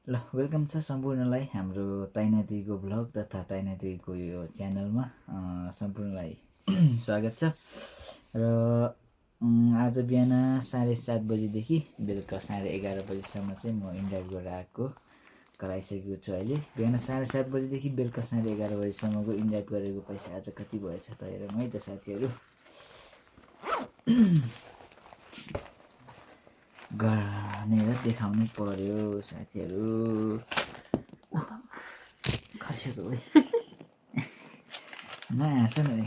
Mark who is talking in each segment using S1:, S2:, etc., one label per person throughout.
S1: ल वेलकम छ सम्पूर्णलाई हाम्रो ताइनातीको भ्लग तथा ताइनातीको यो च्यानलमा सम्पूर्णलाई स्वागत छ र आज बिहान 7:30 बजीदेखि बेलुका 11:30 बजीसम्म चाहिँ म इन्ड्राइभ गरेर आएको गराइसकेको छु। अहिले बिहान 7:30 बजीदेखि बेलुका 11:30 बजीसम्मको इन्ड्राइभ गरेको पैसा आज कति भएछ त हेरौँ है त साथीहरू। गरेर देखाउनु पर्यो साथीहरू। खस्यो त है नहाँस न है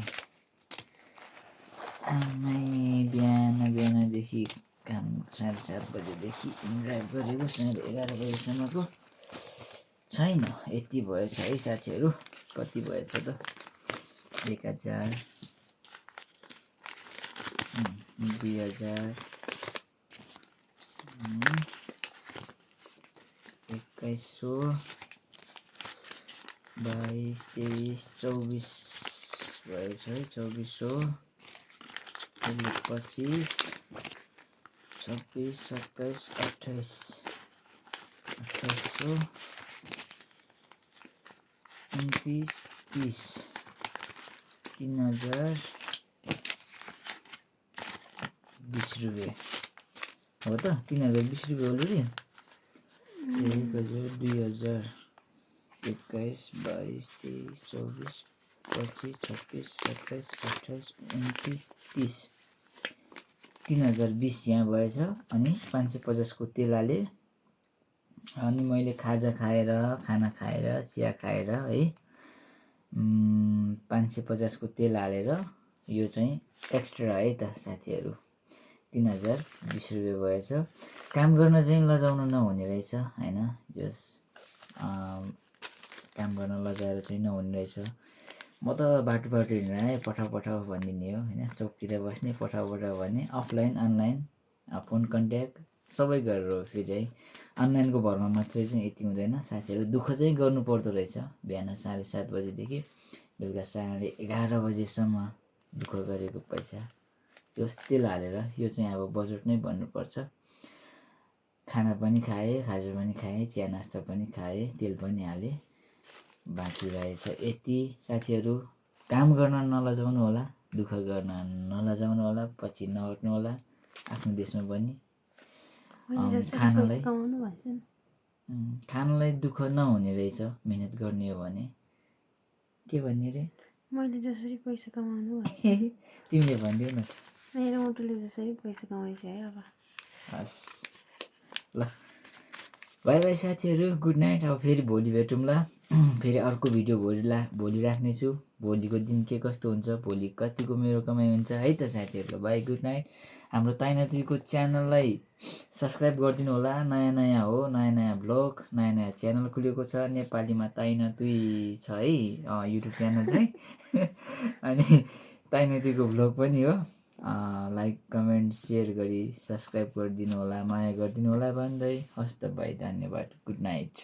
S1: आमै बिहानदेखि काम 7:30 बजेदेखि इन्ड्राइभ गरेको 11:30 बजीसम्मको छैन। यति भएछ है साथीहरू। कति भएछ त 1000 2000 2100 22 23 24 भएछ है। 2400 25 26 27 28 2800 29 30 3000 20 रुपियाँ हो त। 3020 रुपियाँ अलरेडी 1000 2000 21 22 23 24 25 26 27 28 29 30 3020 यहाँ भएछ। अनि 550 को तेल हालेँ। अनि मैले खाजा खाएर खाना खाएर चिया खाएर है 550 को तेल हालेर यो चाहिँ एक्स्ट्रा है त साथीहरू 3020 रुपियाँ भएछ। काम गर्न चाहिँ लजाउनु नहुने रहेछ हैन। जस काम गर्न लजाएर चाहिँ नहुने रहेछ। म त बाटो हिँडेर आएँ पठाऊ भनिदिने हो हैन। चौकतिर बस्ने पठाऊ भन्ने अफलाइन अनलाइन फोन कन्ट्याक्ट सबै गरेर हो। फेरि है अनलाइनको भरमा मात्रै चाहिँ यति हुँदैन साथीहरू। दुःख चाहिँ गर्नु पर्दो रहेछ। बिहान 7:30 बजेदेखि बेलुका 11:30 बजेसम्म दुःख गरेको पैसा त्यो तेल हालेर यो चाहिँ अब बजेट नै बन्नुपर्छ। खाना पनि खाएँ, खाजा पनि खाएँ, चिया नास्ता पनि खाएँ, तेल पनि हालेँ। बाँकी रहेछ यति साथीहरू। काम गर्न नलजाउनु होला, दुःख गर्न नलजाउनु होला, पछि नहट्नु होला आफ्नो देशमा पनि। खानालाई दुःख नहुने रहेछ मिहिनेत गर्ने हो भने। के भन्ने रे?
S2: मैले जसरी पैसा कमाउनु
S1: तिमीले भनिदेऊ न।
S2: मेरो मुटुले जसरी पैसा कमाइछ है अब।
S1: हस् ल बाई बाई साथीहरू, गुड नाइट। अब फेरि भोलि भेटौँला। फेरि अर्को भिडियो भोलि राख्नेछु। भोलिको दिन के कस्तो हुन्छ, भोलि कतिको मेरो कमाइ हुन्छ है त साथीहरू। By good night. हाम्रो ताइनातुईको च्यानललाई सब्सक्राइब गरिदिनु होला। नयाँ हो, नयाँ भ्लग, नयाँ च्यानल खुलेको छ। नेपालीमा ताइनातुई छ है युट्युब च्यानल चाहिँ। अनि ताइनातुईको भ्लग पनि हो। लाइक कमेन्ट सेयर गरी सब्सक्राइब गरिदिनु होला, माया गरिदिनु होला भन्दै हस्त भाइ धन्यवाद। Good night.